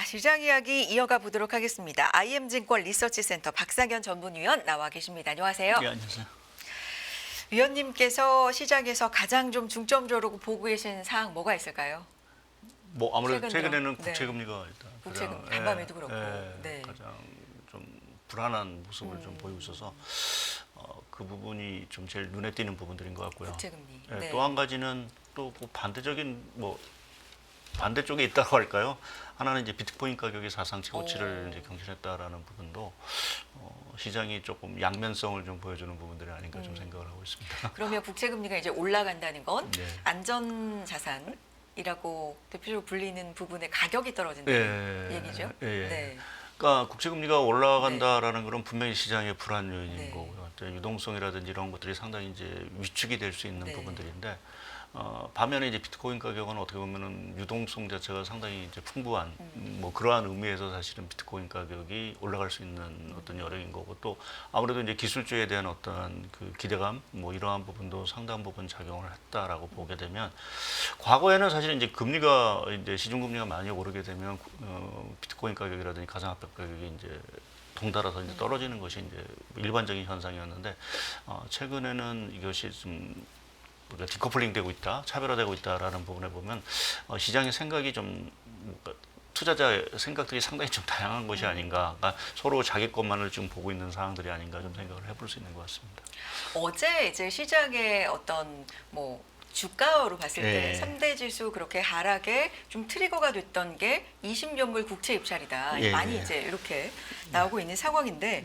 시장 이야기 이어가 보도록 하겠습니다. IM증권 리서치센터 박상현 전문위원 나와 계십니다. 안녕하세요. 네, 안녕하세요. 위원님께서 시장에서 가장 좀 중점적으로 보고 계신 사항 뭐가 있을까요? 뭐 아무래도 최근 들어. 최근에는 네. 국채금리가 일단 국채금 가장, 간밤에도 그렇고. 네. 가장 좀 불안한 모습을 좀 보이고 있어서 그 부분이 좀 제일 눈에 띄는 부분들인 것 같고요. 국채금리. 예, 네. 또 한 가지는 또 그 반대적인 반대쪽에 있다고 할까요? 하나는 이제 비트코인 가격이 사상 최고치를 이제 경신했다라는 부분도 시장이 조금 양면성을 좀 보여주는 부분들이 아닌가 좀 생각을 하고 있습니다. 그러면 국채금리가 이제 올라간다는 건 네. 안전 자산이라고 대표적으로 불리는 부분의 가격이 떨어진다는 얘기죠. 네. 그러니까 국채금리가 올라간다라는 것은 분명히 시장의 불안 요인인 네. 거고요. 또 유동성이라든지 이런 것들이 상당히 이제 위축이 될 수 있는 네. 부분들인데 반면에 이제 비트코인 가격은 어떻게 보면은 유동성 자체가 상당히 이제 풍부한 뭐 그러한 의미에서 사실은 비트코인 가격이 올라갈 수 있는 어떤 여력인 거고 또 아무래도 이제 기술주에 대한 어떤 그 기대감 뭐 이러한 부분도 상당 부분 작용을 했다라고 보게 되면 과거에는 사실 이제 금리가 이제 시중금리가 많이 오르게 되면 비트코인 가격이라든지 가상화폐 가격이 이제 동달아서 이제 떨어지는 것이 이제 일반적인 현상이었는데 최근에는 이것이 좀 우리가 디커플링 되고 있다, 차별화되고 있다라는 부분에 보면 시장의 생각이 좀 투자자 생각들이 상당히 좀 다양한 것이 아닌가, 그러니까 서로 자기 것만을 지금 보고 있는 상황들이 아닌가 좀 생각을 해볼 수 있는 것 같습니다. 어제 이제 시장의 어떤 주가로 봤을 때 예. 3대 지수 그렇게 하락에 좀 트리거가 됐던 게 20년물 국채 입찰이다. 예, 많이 예. 이제 이렇게 나오고 있는 상황인데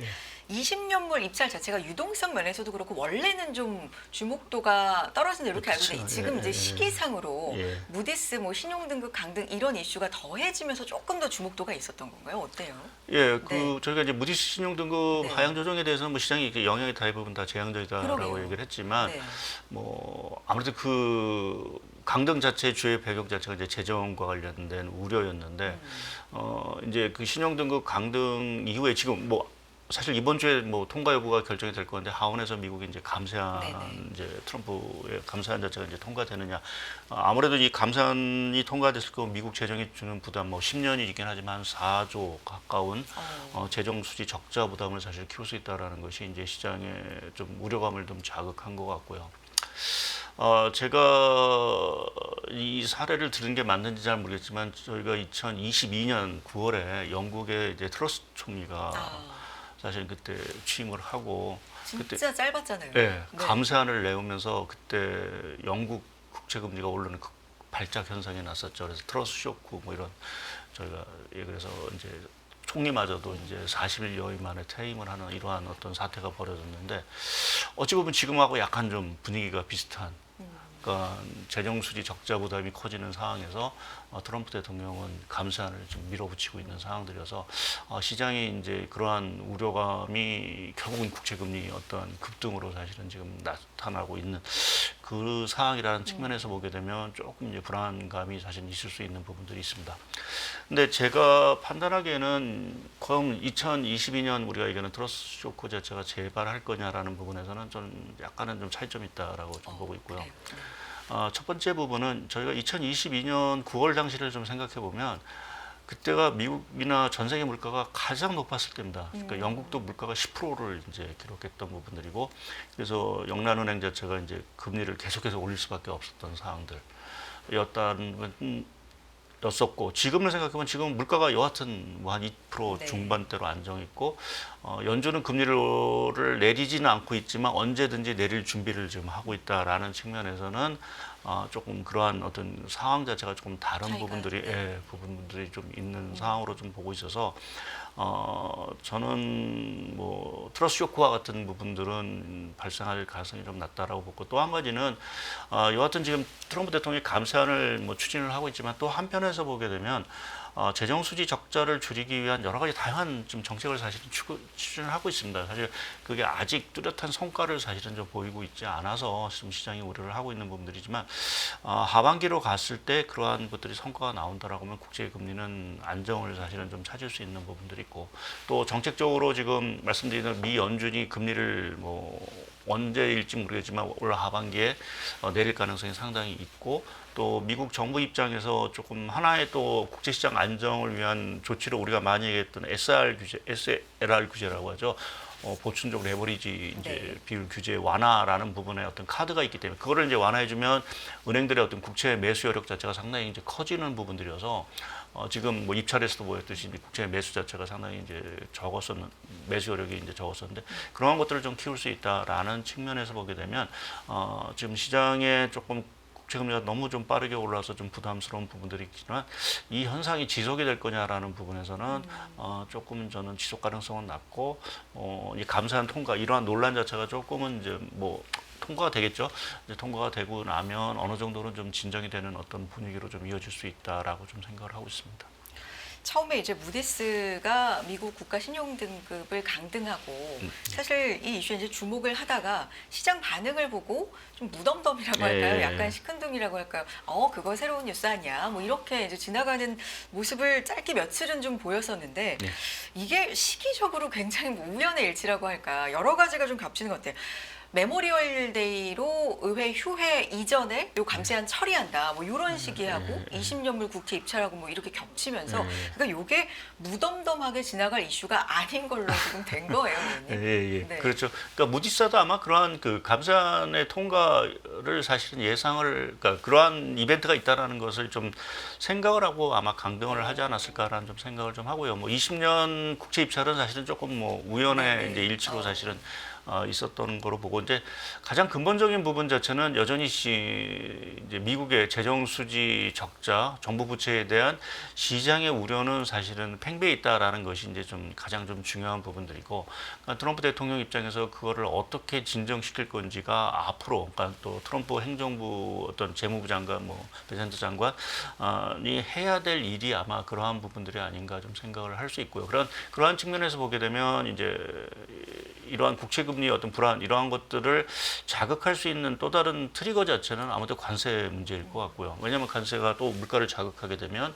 20년물 입찰 자체가 유동성 면에서도 그렇고 원래는 좀 주목도가 떨어진다 이렇게 알고 있는데 그렇죠. 지금 예, 이제 예. 시기상으로 예. 무디스 신용등급 강등 이런 이슈가 더해지면서 조금 더 주목도가 있었던 건가요? 어때요? 예, 네. 저희가 이제 무디스 신용등급 네. 하향 조정에 대해서는 뭐 시장이 이렇게 영향이 대부분 다 제한적이다라고 그러게요. 얘기를 했지만 네. 뭐 아무래도 그 강등 자체의 주요 배경 자체가 이제 재정과 관련된 우려였는데 이제 그 신용등급 강등 이후에 지금 뭐 사실 이번 주에 뭐 통과 여부가 결정이 될 건데 하원에서 미국이 이제 감세안 네네. 이제 트럼프의 감세안 자체가 이제 통과되느냐 아무래도 이 감세안이 통과됐을 거면 미국 재정이 주는 부담 뭐 10년이 있긴 하지만 4조 가까운 재정 수지 적자 부담을 사실 키울 수 있다라는 것이 이제 시장의 좀 우려감을 좀 자극한 것 같고요. 제가 이 사례를 들은 게 맞는지 잘 모르겠지만 저희가 2022년 9월에 영국의 이제 트러스 총리가 사실 그때 취임을 하고 진짜 그때 짧았잖아요. 네, 네. 감세안을 내오면서 그때 영국 국채금리가 오르는 발작 현상이 났었죠. 그래서 트러스 쇼크 뭐 이런 저희가 그래서 이제 총리마저도 이제 40일여 만에 퇴임을 하는 이러한 어떤 사태가 벌어졌는데 어찌 보면 지금하고 약간 좀 분위기가 비슷한. 그러니까 재정 수지 적자 부담이 커지는 상황에서 트럼프 대통령은 감세안을 좀 밀어붙이고 있는 상황들이어서 시장이 이제 그러한 우려감이 결국은 국채금리 어떤 급등으로 사실은 지금 나타나고 있는 그 상황이라는 측면에서 보게 되면 조금 이제 불안감이 사실 있을 수 있는 부분들이 있습니다. 근데 제가 판단하기에는 과연 2022년 우리가 얘기하는 트러스 쇼크 자체가 재발할 거냐라는 부분에서는 좀 약간은 좀 차이점이 있다라고 좀 보고 있고요. 첫 번째 부분은 저희가 2022년 9월 당시를 좀 생각해 보면 그때가 미국이나 전 세계 물가가 가장 높았을 때입니다. 그러니까 영국도 물가가 10%를 이제 기록했던 부분들이고 그래서 영란은행 자체가 이제 금리를 계속해서 올릴 수밖에 없었던 상황들이었고 지금을 생각해보면 지금 물가가 여하튼 뭐 한 2% 네. 중반대로 안정있고 연준은 금리를 내리지는 않고 있지만 언제든지 내릴 준비를 지금 하고 있다라는 측면에서는 조금 그러한 어떤 상황 자체가 조금 다른 차이가, 부분들이 부분들이 좀 있는 상황으로 좀 보고 있어서 저는 뭐 트러스 쇼크와 같은 부분들은 발생할 가능성이 좀 낮다라고 보고 또 한 가지는 여하튼 지금 트럼프 대통령이 감세안을 뭐 추진을 하고 있지만 또 한편에서 보게 되면 재정 수지 적자를 줄이기 위한 여러 가지 다양한 좀 정책을 사실은 추진을 하고 있습니다. 사실 그게 아직 뚜렷한 성과를 사실은 좀 보이고 있지 않아서 지금 시장이 우려를 하고 있는 부분들이지만 하반기로 갔을 때 그러한 것들이 성과가 나온다라고 하면 국제 금리는 안정을 사실은 좀 찾을 수 있는 부분들이 있고 또 정책적으로 지금 말씀드린 미 연준이 금리를 뭐 언제일지 모르겠지만 올 하반기에 내릴 가능성이 상당히 있고 또 미국 정부 입장에서 조금 하나의 또 국제시장 안정을 위한 조치로 우리가 많이 얘기했던 SLR 규제라고 하죠. 보충적 레버리지 이제 네. 비율 규제 완화라는 부분에 어떤 카드가 있기 때문에 그거를 이제 완화해주면 은행들의 어떤 국채 매수 여력 자체가 상당히 이제 커지는 부분들이어서 지금 뭐 입찰에서도 보였듯이 국채 매수 자체가 상당히 이제 매수 여력이 이제 적었었는데 그러한 것들을 좀 키울 수 있다라는 측면에서 보게 되면 지금 시장에 조금 국채금리가 너무 좀 빠르게 올라서 좀 부담스러운 부분들이 있지만 이 현상이 지속이 될 거냐라는 부분에서는 조금은 저는 지속 가능성은 낮고 이 감사한 통과 이러한 논란 자체가 조금은 이제 뭐 통과가 되겠죠. 이제 통과가 되고 나면 어느 정도는 좀 진정이 되는 어떤 분위기로 좀 이어질 수 있다라고 좀 생각을 하고 있습니다. 처음에 이제 무디스가 미국 국가 신용 등급을 강등하고 사실 이 이슈에 이제 주목을 하다가 시장 반응을 보고 좀 무덤덤이라고 할까요? 예. 약간 시큰둥이라고 할까요? 그거 새로운 뉴스 아니야? 뭐 이렇게 이제 지나가는 모습을 짧게 며칠은 좀 보였었는데 네. 이게 시기적으로 굉장히 뭐 우연의 일치라고 할까? 여러 가지가 좀 겹치는 것 같아요. 메모리얼 데이로 의회 휴회 이전에 요 감세안 처리한다. 뭐 이런 시기하고 20년물 국채 입찰하고 뭐 이렇게 겹치면서 그러니까 요게 무덤덤하게 지나갈 이슈가 아닌 걸로 지금 된 거예요, 의원님. 예. 네. 그렇죠. 그러니까 무디스도 아마 그러한 그 감사안의 통과를 사실은 그러니까 그러한 이벤트가 있다라는 것을 좀 생각을 하고 아마 강등을 하지 않았을까라는 좀 생각을 좀 하고요. 뭐 20년 국채 입찰은 사실은 조금 뭐 우연의 이제 일치로 사실은 있었던 거로 보고 이제 가장 근본적인 부분 자체는 여전히 이제 미국의 재정 수지 적자, 정부 부채에 대한 시장의 우려는 사실은 팽배해 있다라는 것이 이제 좀 가장 좀 중요한 부분들이고 그러니까 트럼프 대통령 입장에서 그거를 어떻게 진정시킬 건지가 앞으로 그러니까 또 트럼프 행정부 어떤 재무부 장관, 뭐 베센트 장관이 해야 될 일이 아마 그러한 부분들이 아닌가 좀 생각을 할 수 있고요. 그러한 측면에서 보게 되면 이제 이러한 국채금리의 어떤 불안 이러한 것들을 자극할 수 있는 또 다른 트리거 자체는 아무래도 관세 문제일 것 같고요. 왜냐하면 관세가 또 물가를 자극하게 되면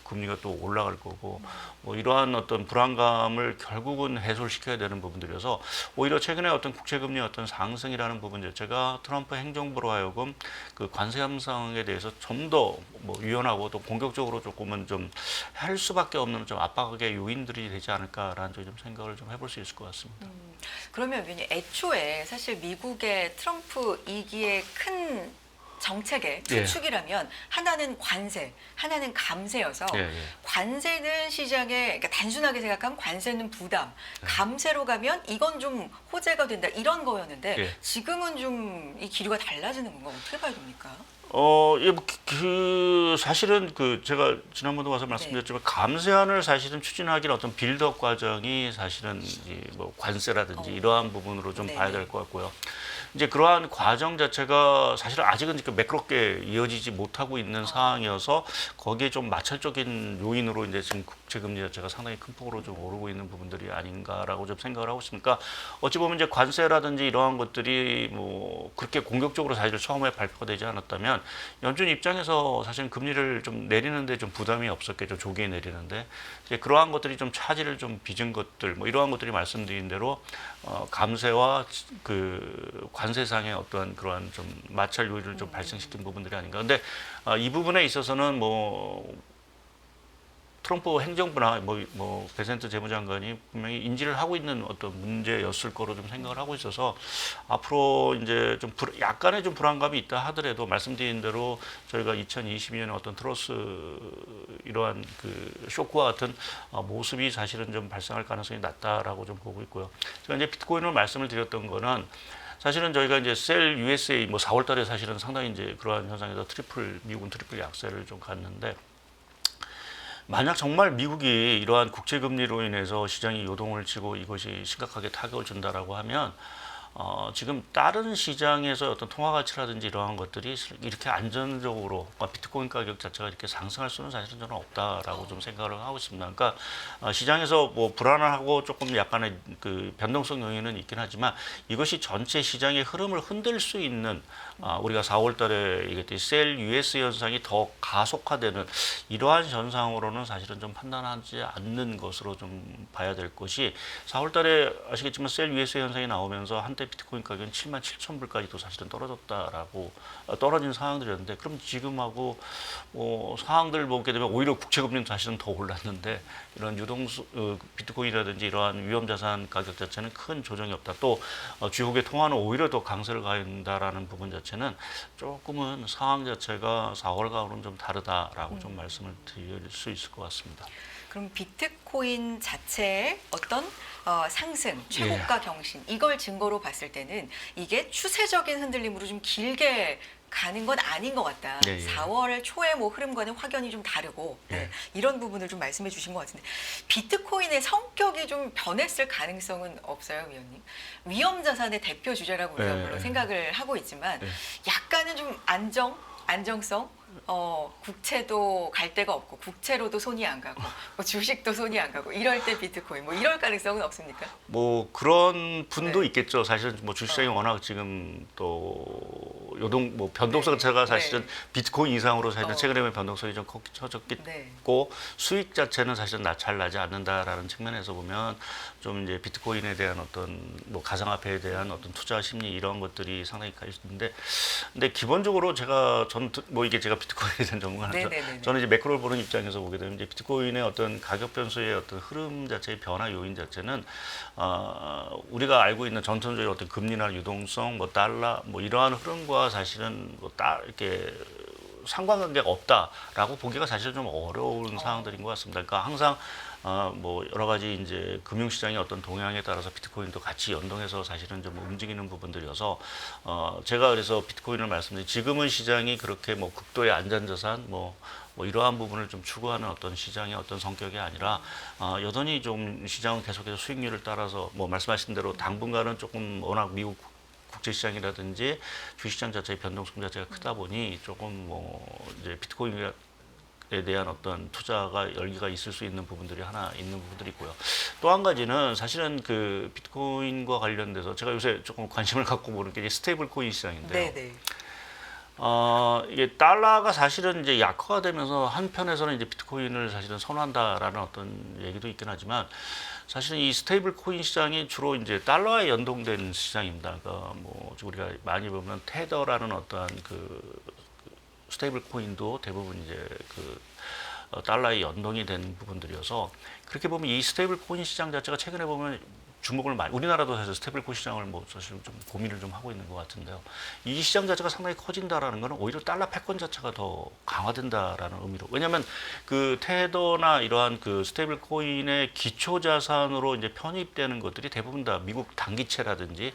금리가 또 올라갈 거고 뭐 이러한 어떤 불안감을 결국은 해소시켜야 되는 부분들이어서 오히려 최근에 어떤 국채금리의 어떤 상승이라는 부분 자체가 트럼프 행정부로 하여금 그 관세 협상에 대해서 좀 더 뭐 유연하고 또 공격적으로 조금은 좀 할 수밖에 없는 좀 압박의 요인들이 되지 않을까라는 좀 생각을 좀 해볼 수 있을 것 같습니다. 그러면 위원님 애초에 사실 미국의 트럼프 2기의 큰 정책의 두 예. 축이라면 하나는 관세, 하나는 감세여서 관세는 시장에 그러니까 단순하게 생각하면 관세는 부담, 감세로 가면 이건 좀 호재가 된다 이런 거였는데 예. 지금은 좀 이 기류가 달라지는 건가 어떻게 봐야 됩니까? 사실은 제가 지난번도 와서 말씀드렸지만 감세안을 사실은 추진하기는 어떤 빌드업 과정이 사실은 뭐 관세라든지 이러한 부분으로 좀 봐야 될 것 같고요. 이제 그러한 과정 자체가 사실은 아직은 매끄럽게 이어지지 못하고 있는 상황이어서 거기에 좀 마찰적인 요인으로 이제 지금 국채금리 자체가 상당히 큰 폭으로 좀 오르고 있는 부분들이 아닌가라고 좀 생각을 하고 있으니까 어찌 보면 이제 관세라든지 이러한 것들이 뭐 그렇게 공격적으로 사실 처음에 발표가 되지 않았다면 연준 입장에서 사실 금리를 좀 내리는데 좀 부담이 없었겠죠. 조기에 내리는데 이제 그러한 것들이 좀 차질을 좀 빚은 것들 뭐 이러한 것들이 말씀드린 대로 감세와 그 관세상의 어떠한 그러한 좀 마찰 요인을 좀 발생시킨 부분들이 아닌가. 근데 이 부분에 있어서는 뭐 트럼프 행정부나 뭐 베센트 재무장관이 분명히 인지를 하고 있는 어떤 문제였을 거로 좀 생각을 하고 있어서 앞으로 이제 좀 약간의 좀 불안감이 있다 하더라도 말씀드린 대로 저희가 2022년에 어떤 트러스 이러한 그 쇼크와 같은 모습이 사실은 좀 발생할 가능성이 낮다라고 좀 보고 있고요. 제가 이제 비트코인을 말씀을 드렸던 거는 사실은 저희가 이제 셀 USA 뭐 4월 달에 사실은 상당히 이제 그러한 현상에서 미국은 트리플 약세를 좀 갔는데 만약 정말 미국이 이러한 국채금리로 인해서 시장이 요동을 치고 이것이 심각하게 타격을 준다라고 하면 지금 다른 시장에서 어떤 통화 가치라든지 이러한 것들이 이렇게 안전적으로 비트코인 가격 자체가 이렇게 상승할 수는 사실은 저는 없다라고 좀 생각을 하고 있습니다. 그러니까 시장에서 뭐 불안하고 조금 약간의 그 변동성 요인은 있긴 하지만 이것이 전체 시장의 흐름을 흔들 수 있는 우리가 4월달에 얘기했듯이 셀 US 현상이 더 가속화되는 이러한 현상으로는 사실은 좀 판단하지 않는 것으로 좀 봐야 될 것이 4월달에 아시겠지만 셀 US 현상이 나오면서 한때 비트코인 가격은 77,000불까지도 사실은 떨어진 상황들이었는데 그럼 지금하고 상황들 보게 되면 오히려 국채금리는 사실은 더 올랐는데 이런 비트코인이라든지 이러한 위험자산 가격 자체는 큰 조정이 없다. 또 주요국의 통화는 오히려 더 강세를 가한다라는 부분 자체는 조금은 상황 자체가 4월과는 좀 다르다라고 좀 말씀을 드릴 수 있을 것 같습니다. 그럼 비트코인 자체의 어떤 상승, 최고가 경신 이걸 증거로 봤을 때는 이게 추세적인 흔들림으로 좀 길게 가는 건 아닌 것 같다. 4월 초에 뭐 흐름과는 확연히 좀 다르고 이런 부분을 좀 말씀해 주신 것 같은데 비트코인의 성격이 좀 변했을 가능성은 없어요, 위원님? 위험 자산의 대표 주자라고 우리가 물론 생각을 하고 있지만 약간은 좀 안정성, 국채도 갈 데가 없고 국채로도 손이 안 가고 뭐 주식도 손이 안 가고 이럴 때 비트코인 뭐 이럴 가능성은 없습니까? 뭐 그런 분도 있겠죠. 사실은 뭐 주식시장이 워낙 지금 또 변동성 자체가 사실은 비트코인 이상으로 사실은 최근에 변동성이 좀 커졌고 수익 자체는 사실은 잘 나지 않는다라는 측면에서 보면 좀 이제 비트코인에 대한 어떤 뭐 가상화폐에 대한 어떤 투자 심리 이런 것들이 상당히 가 있는데 근데 기본적으로 이게 제가 비트코인에 대한 전문가라서 저는 이제 매크로를 보는 입장에서 보게 되면 이제 비트코인의 어떤 가격 변수의 어떤 흐름 자체의 변화 요인 자체는 우리가 알고 있는 전통적인 어떤 금리나 유동성, 뭐 달러, 뭐 이러한 흐름과 사실은 이렇게 상관관계가 없다라고 보기가 사실 좀 어려운 상황들인 것 같습니다. 그러니까 항상 뭐 여러 가지 이제 금융시장의 어떤 동향에 따라서 비트코인도 같이 연동해서 사실은 좀 움직이는 부분들이어서 제가 그래서 비트코인을 말씀드린 지금은 시장이 그렇게 뭐 극도의 안전자산 뭐 이러한 부분을 좀 추구하는 어떤 시장의 어떤 성격이 아니라 여전히 좀 시장은 계속해서 수익률을 따라서 뭐 말씀하신 대로 당분간은 조금 워낙 미국 국제시장이라든지 주식시장 자체의 변동성 자체가 크다 보니 조금 뭐 이제 비트코인에 대한 어떤 투자가 열기가 있을 수 있는 부분들이 하나 있는 부분들이 있고요. 또 한 가지는 사실은 그 비트코인과 관련돼서 제가 요새 조금 관심을 갖고 보는 게 스테이블 코인 시장인데요. 이게 달러가 사실은 이제 약화가 되면서 한편에서는 이제 비트코인을 사실은 선호한다라는 어떤 얘기도 있긴 하지만 사실은 이 스테이블 코인 시장이 주로 이제 달러에 연동된 시장입니다. 그러니까 뭐 우리가 많이 보면 테더라는 어떠한 그 스테이블 코인도 대부분 이제 달러에 연동이 된 부분들이어서 그렇게 보면 이 스테이블 코인 시장 자체가 최근에 보면 주목을 많이 우리나라도 사실 스테이블 코인 시장을 뭐 사실 좀 고민을 좀 하고 있는 것 같은데요. 이 시장 자체가 상당히 커진다라는 것은 오히려 달러 패권 자체가 더 강화된다라는 의미로. 왜냐하면 그 테더나 이러한 그 스테이블 코인의 기초 자산으로 이제 편입되는 것들이 대부분 다 미국 단기채라든지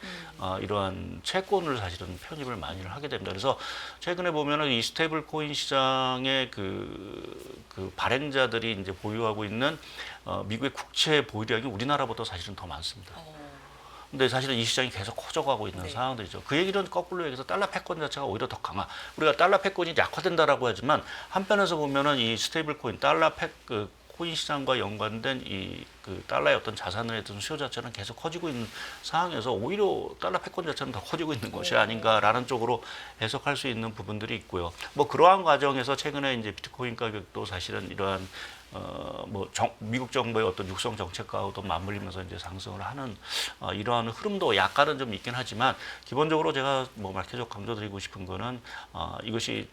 이러한 채권을 사실은 편입을 많이 하게 됩니다. 그래서 최근에 보면은 이 스테이블 코인 시장의 그 발행자들이 이제 보유하고 있는 미국의 국채 보유량이 우리나라보다 사실은 더 많습니다. 근데 사실은 이 시장이 계속 커져가고 있는 상황들이죠. 그 얘기는 거꾸로 얘기해서 달러 패권 자체가 오히려 더 강화. 우리가 달러 패권이 약화된다라고 하지만 한편에서 보면은 이 스테이블 코인, 코인 시장과 연관된 그 달러의 어떤 자산의 어떤 수요 자체는 계속 커지고 있는 상황에서 오히려 달러 패권 자체는 더 커지고 있는 것이 아닌가라는 쪽으로 해석할 수 있는 부분들이 있고요. 뭐 그러한 과정에서 최근에 이제 비트코인 가격도 사실은 이러한 미국 정부의 어떤 육성 정책과도 맞물리면서 이제 상승을 하는 이러한 흐름도 약간은 좀 있긴 하지만 기본적으로 제가 뭐 계속 강조드리고 싶은 거는 이것이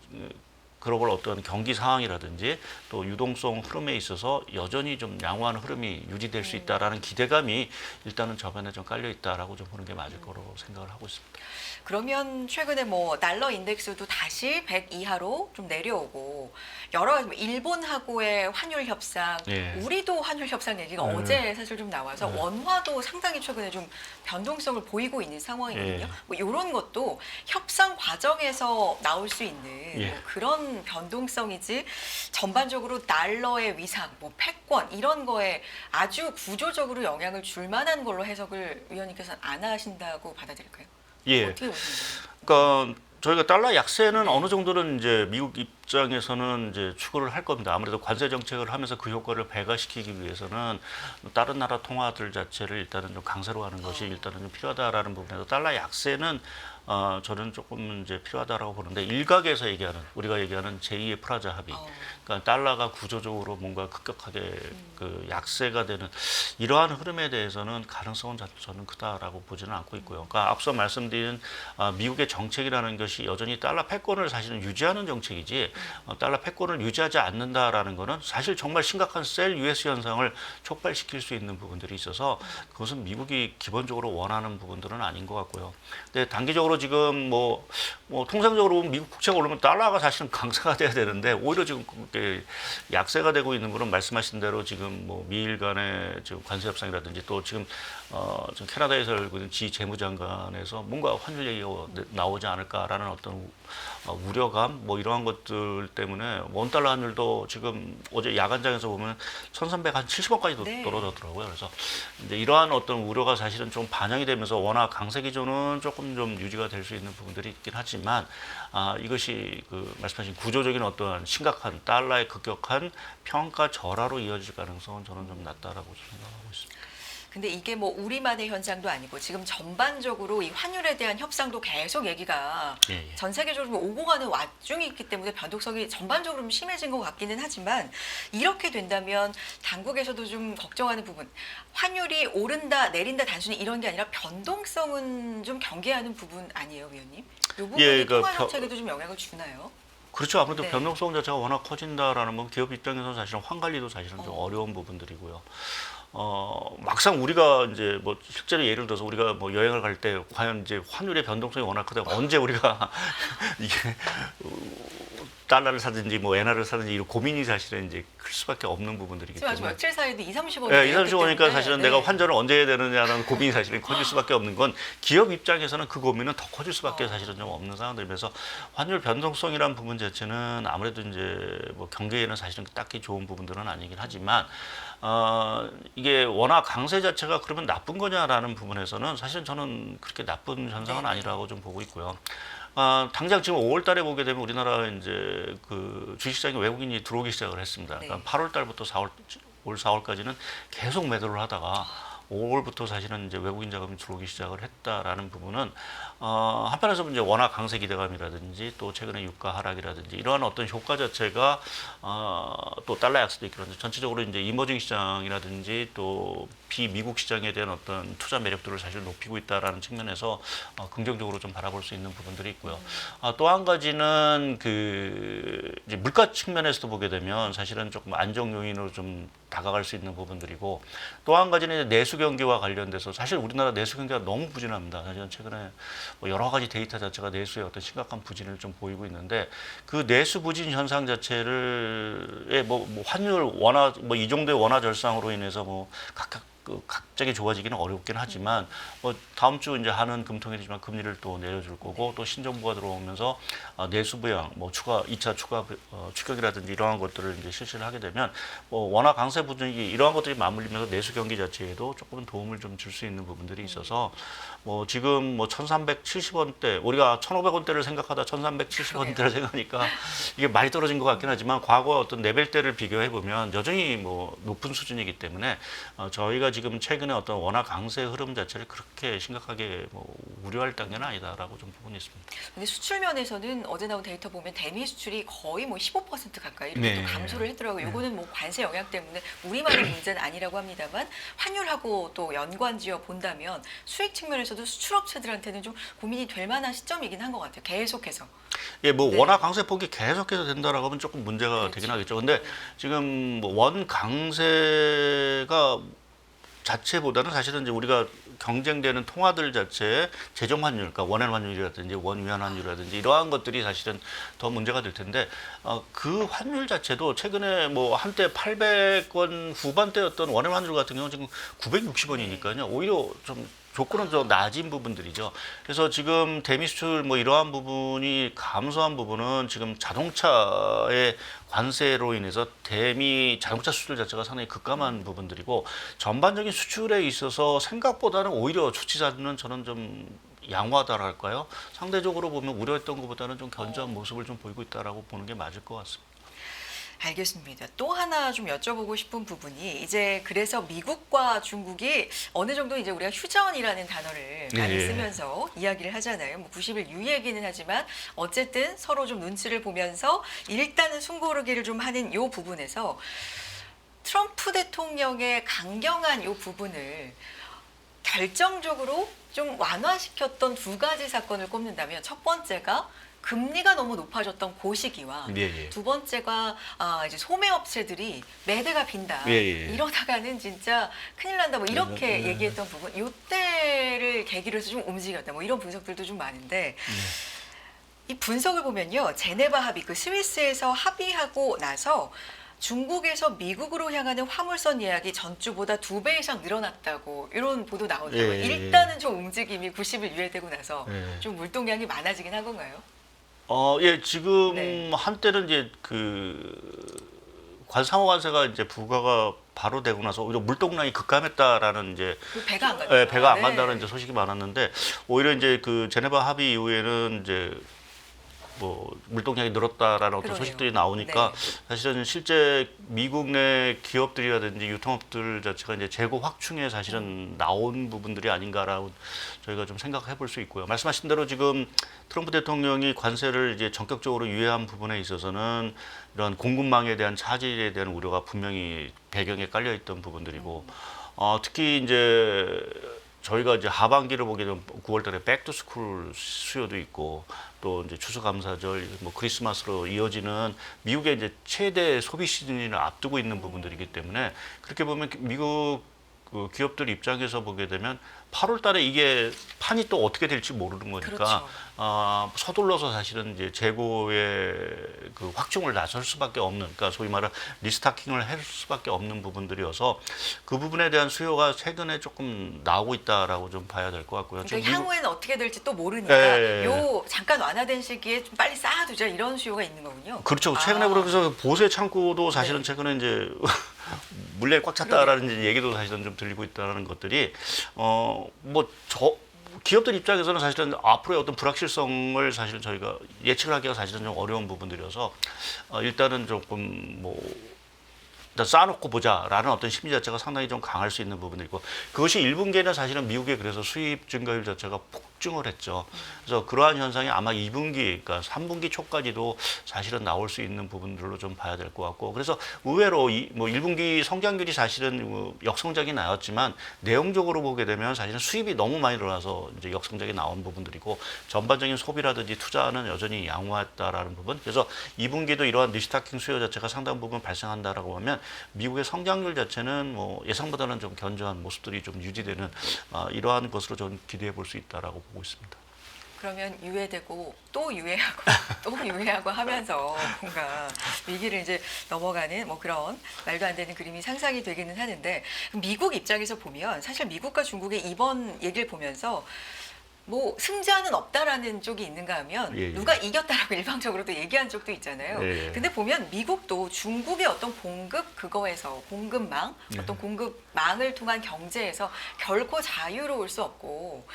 글로벌 어떤 경기 상황이라든지 또 유동성 흐름에 있어서 여전히 좀 양호한 흐름이 유지될 수 있다라는 기대감이 일단은 저변에 좀 깔려 있다라고 좀 보는 게 맞을 거로 생각을 하고 있습니다. 그러면 최근에 뭐 달러 인덱스도 다시 100 이하로 좀 내려오고 여러 가지 일본하고의 환율 협상, 우리도 환율 협상 얘기가 어제 사실 좀 나와서 원화도 상당히 최근에 좀 변동성을 보이고 있는 상황이거든요. 뭐 이런 것도 협상 과정에서 나올 수 있는 뭐 그런 변동성이지 전반적으로 달러의 위상, 뭐 패권 이런 거에 아주 구조적으로 영향을 줄 만한 걸로 해석을 위원님께서는 안 하신다고 받아들일까요? 어떻게 보시는 거예요? 그러니까 저희가 달러 약세는 어느 정도는 이제 미국 입장에서는 이제 추구를 할 겁니다. 아무래도 관세 정책을 하면서 그 효과를 배가시키기 위해서는 다른 나라 통화들 자체를 일단은 좀 강세로 하는 것이 일단은 좀 필요하다라는 부분에서 달러 약세는 저는 조금 이제 필요하다라고 보는데 일각에서 얘기하는 우리가 얘기하는 제2의 프라자 합의, 그러니까 달러가 구조적으로 뭔가 급격하게 그 약세가 되는 이러한 흐름에 대해서는 가능성은 저는 크다라고 보지는 않고 있고요. 그러니까 앞서 말씀드린 미국의 정책이라는 것이 여전히 달러 패권을 사실은 유지하는 정책이지 달러 패권을 유지하지 않는다라는 것은 사실 정말 심각한 셀 US 현상을 촉발시킬 수 있는 부분들이 있어서 그것은 미국이 기본적으로 원하는 부분들은 아닌 것 같고요. 근데 단기적으로 지금 뭐 통상적으로 보면 미국 국채가 오르면 달러가 사실은 강세가 돼야 되는데 오히려 지금 약세가 되고 있는 거는 말씀하신 대로 지금 뭐 미일 간의 지금 관세 협상이라든지 또 지금 지금 캐나다에서 열고 있는 지 재무장관에서 뭔가 환율 얘기가 나오지 않을까라는 어떤 우려감 뭐 이러한 것들 때문에 원달러 환율도 지금 어제 야간장에서 보면 1,370원까지도 네. 떨어졌더라고요. 그래서 이제 이러한 어떤 우려가 사실은 좀 반영이 되면서 워낙 강세 기조는 조금 좀 유지가 될 수 있는 부분들이 있긴 하지만 이것이 그 말씀하신 구조적인 어떤 심각한 달러의 급격한 평가 절하로 이어질 가능성은 저는 좀 낮다라고 생각하고 있습니다. 근데 이게 뭐 우리만의 현상도 아니고 지금 전반적으로 이 환율에 대한 협상도 계속 얘기가 예, 예. 전 세계적으로 좀 오고 가는 와중이 있기 때문에 변동성이 전반적으로 좀 심해진 것 같기는 하지만 이렇게 된다면 당국에서도 좀 걱정하는 부분, 환율이 오른다 내린다 단순히 이런 게 아니라 변동성은 좀 경계하는 부분 아니에요, 위원님? 이 부분이 예, 통화 그러니까 정책에도 좀 영향을 주나요? 그렇죠. 아무래도 네. 변동성 자체가 워낙 커진다라는 건 기업 입장에서는 사실은 환 관리도 사실은 좀 어려운 부분들이고요. 막상 우리가 이제 뭐 실제로 예를 들어서 우리가 뭐 여행을 갈 때 과연 이제 환율의 변동성이 워낙 크다 언제 우리가 이게 달러를 사든지 뭐 엔화를 사든지 이런 고민이 사실은 이제 클 수밖에 없는 부분들이기 지금 아주 때문에. 며칠 사이에도 2, 30원. 예, 2, 30원이니까 사실은 내가 환전을 언제 해야 되느냐라는 고민이 사실은 커질 수밖에 없는 건 기업 입장에서는 그 고민은 더 커질 수밖에 사실은 좀 없는 상황들이면서 환율 변동성이라는 부분 자체는 아무래도 이제 뭐 경제에는 사실은 딱히 좋은 부분들은 아니긴 하지만 이게 워낙 강세 자체가 그러면 나쁜 거냐라는 부분에서는 사실은 저는 그렇게 나쁜 현상은 아니라고 좀 보고 있고요. 당장 지금 5월 달에 보게 되면 우리나라 이제 그 주식시장에 외국인이 들어오기 시작을 했습니다. 그러니까 8월 달부터 올 4월까지는 계속 매도를 하다가 5월부터 사실은 이제 외국인 자금이 들어오기 시작을 했다라는 부분은 한편에서 이제 워낙 강세 기대감이라든지 또 최근에 유가 하락이라든지 이러한 어떤 효과 자체가 또 달러 약세도 있고 그런데 전체적으로 이제 이머징 시장이라든지 또 비미국 시장에 대한 어떤 투자 매력도를 사실 높이고 있다라는 측면에서 긍정적으로 좀 바라볼 수 있는 부분들이 있고요. 또 한 가지는 그 이제 물가 측면에서도 보게 되면 사실은 조금 안정 요인으로 좀 다가갈 수 있는 부분들이고 또 한 가지는 내수 경기와 관련돼서 사실 우리나라 내수 경기가 너무 부진합니다. 사실은 최근에 뭐 여러 가지 데이터 자체가 내수의 어떤 심각한 부진을 좀 보이고 있는데 그 내수 부진 현상 자체를 뭐 환율 원화 뭐 이 정도의 원화 절상으로 인해서 뭐 각각 갑자기 좋아지기는 어렵긴 하지만 뭐 다음 주 이제 한은 금통일이지만 금리를 또 내려줄 거고 또 신정부가 들어오면서 내수 부양 뭐 추가 2차 추가 추격이라든지 이러한 것들을 이제 실시를 하게 되면 뭐 워낙 강세 분위기 이러한 것들이 맞물리면서 내수 경기 자체에도 조금은 도움을 좀 줄 수 있는 부분들이 있어서 뭐 지금 뭐 1,370원대 우리가 1,500원대를 생각하다 1,370원대를 생각하니까 이게 많이 떨어진 것 같긴 하지만 과거 어떤 레벨대를 비교해 보면 여전히 뭐 높은 수준이기 때문에 저희가 지금 최근에 어떤 워낙 강세 흐름 자체를 그렇게 심각하게 뭐 우려할 단계는 아니다라고 좀 보고 있습니다. 근데 수출 면에서는 어제 나온 데이터 보면 대미 수출이 거의 뭐 15% 가까이 이렇게 네. 또 감소를 했더라고요. 이거는 뭐 관세 영향 때문에 우리만의 문제는 아니라고 합니다만 환율하고 또 연관지어 본다면 수익 측면에서도 수출업체들한테는 좀 고민이 될 만한 시점이긴 한 것 같아요. 계속해서. 예, 뭐 네. 워낙 강세폭이 계속해서 된다라고 하면 조금 문제가 그렇죠. 되긴 하겠죠. 근데 지금 뭐 원 강세가 자체보다는 사실은 이제 우리가 경쟁되는 통화들 자체의 재정 환율, 그러니까 원엔 환율이라든지 원 위안 환율이라든지 이러한 것들이 사실은 더 문제가 될 텐데 그 환율 자체도 최근에 뭐 한때 800원 후반대였던 원엔 환율 같은 경우는 지금 960원이니까요. 오히려 좀 조건은 더 낮은 부분들이죠. 그래서 지금 대미 수출 뭐 이러한 부분이 감소한 부분은 지금 자동차의 관세로 인해서 대미 자동차 수출 자체가 상당히 급감한 부분들이고 전반적인 수출에 있어서 생각보다는 오히려 조치자는 저는 좀 양호하다랄까요? 상대적으로 보면 우려했던 것보다는 좀 견조한 모습을 좀 보이고 있다라고 보는 게 맞을 것 같습니다. 알겠습니다. 또 하나 좀 여쭤보고 싶은 부분이 이제 그래서 미국과 중국이 어느 정도 이제 우리가 휴전이라는 단어를 많이 예. 쓰면서 이야기를 하잖아요. 뭐 90일 유예기는 하지만 어쨌든 서로 좀 눈치를 보면서 일단은 숨고르기를 좀 하는 요 부분에서 트럼프 대통령의 강경한 요 부분을 결정적으로 좀 완화시켰던 두 가지 사건을 꼽는다면 첫 번째가 금리가 너무 높아졌던 그 시기와 예, 예. 두 번째가 이제 소매 업체들이 매대가 빈다. 예, 예. 이러다가는 진짜 큰일 난다. 뭐 이렇게 예. 얘기했던 부분. 요때를 계기로 해서 좀 움직였다. 뭐 이런 분석들도 좀 많은데 이 분석을 보면요. 제네바 합의, 그 스위스에서 합의하고 나서 중국에서 미국으로 향하는 화물선 예약이 전주보다 2배 이상 늘어났다고 이런 보도 나오더라고요. 예, 예, 예. 일단은 좀 움직임이 90일 유예되고 나서 예. 좀 물동량이 많아지긴 한 건가요? 예, 지금 네. 한때는 이제 상호 관세가 이제 부과가 바로 되고 나서 오히려 물동량이 급감했다라는 이제 그 배가 안 간다. 배가 안 네. 간다는 이제 소식이 많았는데 오히려 이제 그 제네바 합의 이후에는 이제 뭐 물동량이 늘었다라는 어떤 그러네요. 소식들이 나오니까 네. 사실은 실제 미국 내 기업들이라든지 유통업들 자체가 이제 재고 확충에 사실은 나온 부분들이 아닌가라고 저희가 좀 생각해 볼 수 있고요. 말씀하신 대로 지금 트럼프 대통령이 관세를 이제 전격적으로 유예한 부분에 있어서는 이런 공급망에 대한 차질에 대한 우려가 분명히 배경에 깔려 있던 부분들이고 특히 이제 저희가 이제 하반기를 보게 되면 9월달에 백투스쿨 수요도 있고 또 이제 추수감사절, 뭐 크리스마스로 이어지는 미국의 이제 최대 소비 시즌을 앞두고 있는 부분들이기 때문에 그렇게 보면 미국 그 기업들 입장에서 보게 되면 8월달에 이게 판이 또 어떻게 될지 모르는 거니까 그렇죠. 서둘러서 사실은 이제 재고의 그 확충을 나설 수밖에 없는, 그러니까 소위 말하는 리스타킹을 할 수밖에 없는 부분들이어서 그 부분에 대한 수요가 최근에 조금 나오고 있다라고 좀 봐야 될 것 같고요. 그러니까 지금 향후에는 어떻게 될지 또 모르니까 예. 요 잠깐 완화된 시기에 좀 빨리 쌓아두자 이런 수요가 있는 거군요. 그렇죠. 최근에 그래서 보세 창고도 사실은 네. 최근에 이제 물량이 꽉 찼다라는 이제 얘기도 사실은 좀 들리고 있다는 것들이 기업들 입장에서는 사실은 앞으로의 어떤 불확실성을 사실 저희가 예측을 하기가 사실은 좀 어려운 부분들이어서 일단은 조금 일단 쌓아놓고 보자라는 어떤 심리 자체가 상당히 좀 강할 수 있는 부분들이고 그것이 1분기에는 사실은 미국의 그래서 수입 증가율 자체가 폭증을 했죠. 그래서 그러한 현상이 아마 2분기, 그러니까 3분기 초까지도 사실은 나올 수 있는 부분들로 좀 봐야 될 것 같고 그래서 의외로 1분기 성장률이 사실은 역성장이 나왔지만 내용적으로 보게 되면 사실은 수입이 너무 많이 늘어나서 이제 역성장이 나온 부분들이고 전반적인 소비라든지 투자는 여전히 양호했다라는 부분. 그래서 2분기도 이러한 리스타킹 수요 자체가 상당 부분 발생한다라고 하면 미국의 성장률 자체는 뭐 예상보다는 좀 견조한 모습들이 좀 유지되는 이러한 것으로 좀 기대해 볼 수 있다라고 보고 있습니다. 그러면 유예되고 또 유예하고 또 유예하고 하면서 뭔가 위기를 이제 넘어가는 뭐 그런 말도 안 되는 그림이 상상이 되기는 하는데 미국 입장에서 보면 사실 미국과 중국의 이번 얘기를 보면서 뭐 승자는 없다라는 쪽이 있는가 하면 예. 누가 이겼다라고 일방적으로도 얘기한 쪽도 있잖아요. 예. 근데 보면 미국도 중국의 어떤 공급망, 어떤 공급망을 통한 경제에서 결코 자유로울 수 없고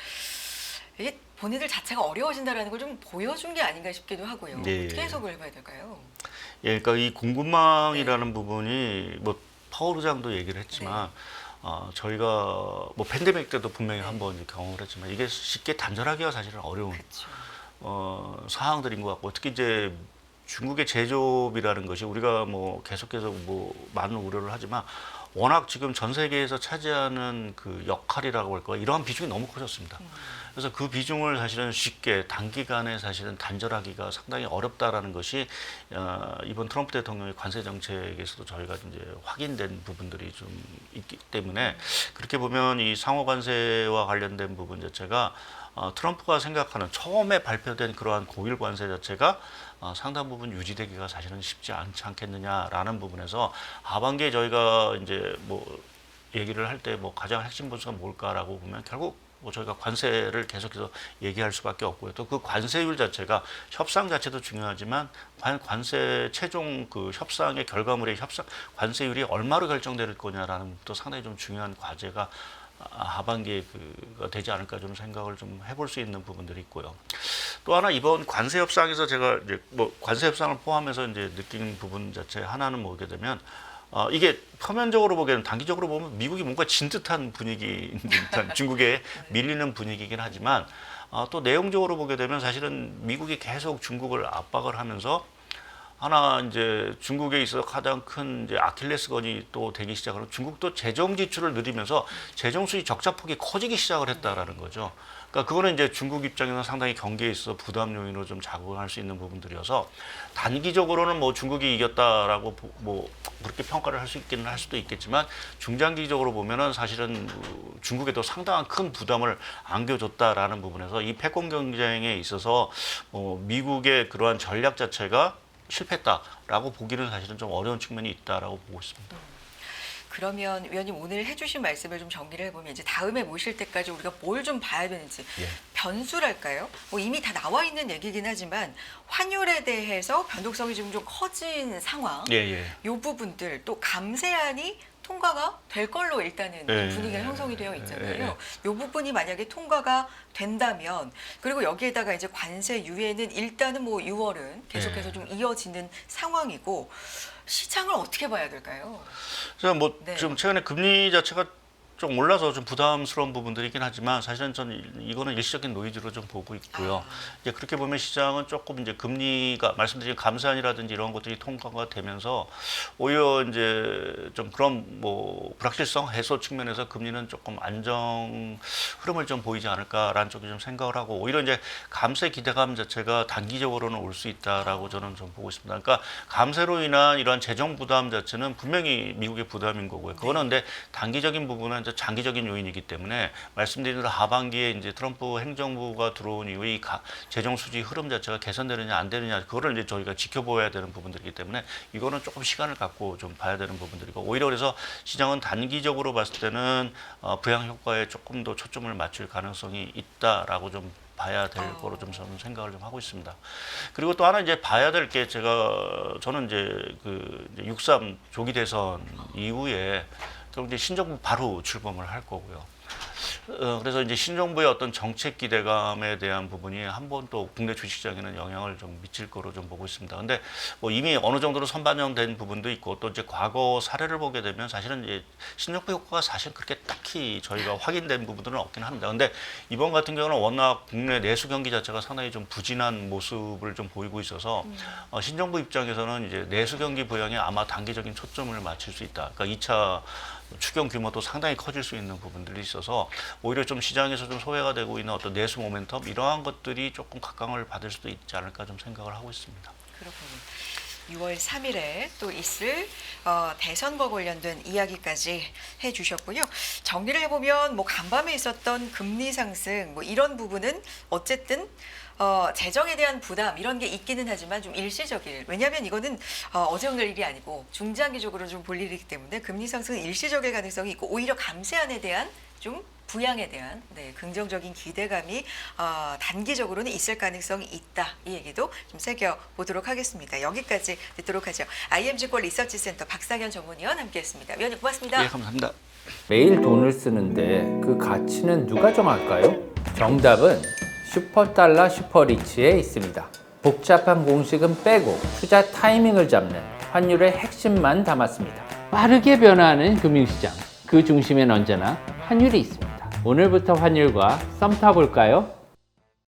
이게 본인들 자체가 어려워진다라는 걸 좀 보여준 게 아닌가 싶기도 하고요. 예. 어떻게 해석을 해봐야 될까요? 예, 그러니까 이 공급망이라는 부분이 뭐 파월 의장도 얘기를 했지만 저희가 뭐 팬데믹 때도 분명히 한번 이제 경험을 했지만 이게 쉽게 단절하기가 사실은 어려운 그렇죠. 상황들인 것 같고 특히 이제 중국의 제조업이라는 것이 우리가 뭐 계속해서 뭐 많은 우려를 하지만 워낙 지금 전 세계에서 차지하는 그 역할이라고 할까 이러한 비중이 너무 커졌습니다. 그래서 그 비중을 사실은 쉽게 단기간에 사실은 단절하기가 상당히 어렵다라는 것이 이번 트럼프 대통령의 관세 정책에서도 저희가 이제 확인된 부분들이 좀 있기 때문에 그렇게 보면 이 상호 관세와 관련된 부분 자체가 트럼프가 생각하는 처음에 발표된 그러한 고율 관세 자체가 상당 부분 유지되기가 사실은 쉽지 않지 않겠느냐라는 부분에서 하반기에 저희가 이제 뭐 얘기를 할 때 뭐 가장 핵심 분수가 뭘까라고 보면 결국 뭐 저희가 관세를 계속해서 얘기할 수밖에 없고요. 또 그 관세율 자체가 협상 자체도 중요하지만 관세 최종 그 협상의 결과물의 관세율이 얼마로 결정될 거냐라는 것도 상당히 좀 중요한 과제가 하반기에 그가 되지 않을까 좀 생각을 좀 해볼 수 있는 부분들이 있고요. 또 하나 이번 관세 협상에서 제가 이제 뭐 관세 협상을 포함해서 이제 느낀 부분 자체 하나는 뭐게 되면 이게 표면적으로 보기에는 단기적으로 보면 미국이 뭔가 진 듯한 분위기, 중국에 밀리는 분위기이긴 하지만 또 내용적으로 보게 되면 사실은 미국이 계속 중국을 압박을 하면서 하나 이제 중국에 있어서 가장 큰 이제 아킬레스건이 또 되기 시작하는 중국도 재정 지출을 늘리면서 재정 수지 적자 폭이 커지기 시작을 했다라는 거죠. 그러니까 그거는 이제 중국 입장에서는 상당히 경기에 있어서 부담 요인으로 좀 작용할 수 있는 부분들이어서 단기적으로는 뭐 중국이 이겼다라고 뭐 그렇게 평가를 할 수 있기는 할 수도 있겠지만 중장기적으로 보면은 사실은 중국에도 상당한 큰 부담을 안겨줬다라는 부분에서 이 패권 경쟁에 있어서 미국의 그러한 전략 자체가 실패했다라고 보기는 사실은 좀 어려운 측면이 있다라고 보고 있습니다. 그러면 위원님 오늘 해주신 말씀을 좀 정리를 해보면 이제 다음에 모실 때까지 우리가 뭘 좀 봐야 되는지 변수랄까요? 뭐 이미 다 나와 있는 얘기긴 하지만 환율에 대해서 변동성이 지금 좀 커진 상황, 이 부분들 또 감세안이 통과가 될 걸로 일단은 분위기가 형성이 되어 있잖아요. 이 부분이 만약에 통과가 된다면 그리고 여기에다가 이제 관세 유예는 일단은 뭐 6월은 계속해서 좀 이어지는 상황이고 시장을 어떻게 봐야 될까요? 제가 뭐 지금 최근에 금리 자체가 좀 올라서 좀 부담스러운 부분들이긴 하지만 사실은 저는 이거는 일시적인 노이즈로 좀 보고 있고요. 이제 그렇게 보면 시장은 조금 이제 금리가 말씀드린 감세안이라든지 이런 것들이 통과가 되면서 오히려 이제 좀 그런 뭐 불확실성 해소 측면에서 금리는 조금 안정 흐름을 좀 보이지 않을까라는 쪽이 좀 생각을 하고 오히려 이제 감세 기대감 자체가 단기적으로는 올 수 있다라고 저는 좀 보고 있습니다. 그러니까 감세로 인한 이러한 재정 부담 자체는 분명히 미국의 부담인 거고요. 그거는 근데 단기적인 부분은 이제 장기적인 요인이기 때문에 말씀드린 대로 하반기에 이제 트럼프 행정부가 들어온 이후에 이 재정 수지 흐름 자체가 개선되느냐 안 되느냐 그거를 이제 저희가 지켜봐야 되는 부분들이기 때문에 이거는 조금 시간을 갖고 좀 봐야 되는 부분들이고 오히려 그래서 시장은 단기적으로 봤을 때는 부양 효과에 조금 더 초점을 맞출 가능성이 있다라고 좀 봐야 될 거로 좀 저는 생각을 좀 하고 있습니다. 그리고 또 하나 이제 봐야 될 게 저는 이제 그 6.3 조기 대선 이후에 그럼 이제 신정부 바로 출범을 할 거고요. 그래서 이제 신정부의 어떤 정책 기대감에 대한 부분이 한번 또 국내 주식시장에는 영향을 좀 미칠 거로 좀 보고 있습니다. 근데 뭐 이미 어느 정도로 선반영된 부분도 있고 또 이제 과거 사례를 보게 되면 사실은 이제 신정부 효과가 사실 그렇게 딱히 저희가 확인된 부분들은 없긴 합니다. 근데 이번 같은 경우는 워낙 국내 내수 경기 자체가 상당히 좀 부진한 모습을 좀 보이고 있어서 신정부 입장에서는 이제 내수 경기 부양에 아마 단기적인 초점을 맞출 수 있다. 그러니까 2차 추경 규모도 상당히 커질 수 있는 부분들이 있어서 오히려 좀 시장에서 좀 소외가 되고 있는 어떤 내수 모멘텀 이러한 것들이 조금 각광을 받을 수도 있지 않을까 좀 생각을 하고 있습니다. 그렇군요. 6월 3일에 또 있을 대선과 관련된 이야기까지 해주셨고요. 정리를 해보면 뭐 간밤에 있었던 금리 상승 뭐 이런 부분은 어쨌든 재정에 대한 부담 이런 게 있기는 하지만 좀 일시적일. 왜냐하면 이거는 어제 오늘 일이 아니고 중장기적으로 좀 볼 일이기 때문에 금리 상승은 일시적일 가능성이 있고 오히려 감세안에 대한 좀 부양에 대한 긍정적인 기대감이 단기적으로는 있을 가능성이 있다. 이 얘기도 좀 새겨보도록 하겠습니다. 여기까지 듣도록 하죠. IM증권 리서치센터 박상현 전문위원 함께했습니다. 위원님 고맙습니다. 네, 감사합니다. 매일 돈을 쓰는데 그 가치는 누가 정할까요? 정답은 슈퍼달러 슈퍼리치에 있습니다. 복잡한 공식은 빼고 투자 타이밍을 잡는 환율의 핵심만 담았습니다. 빠르게 변화하는 금융시장, 그 중심엔 언제나 환율이 있습니다. 오늘부터 환율과 썸 타볼까요?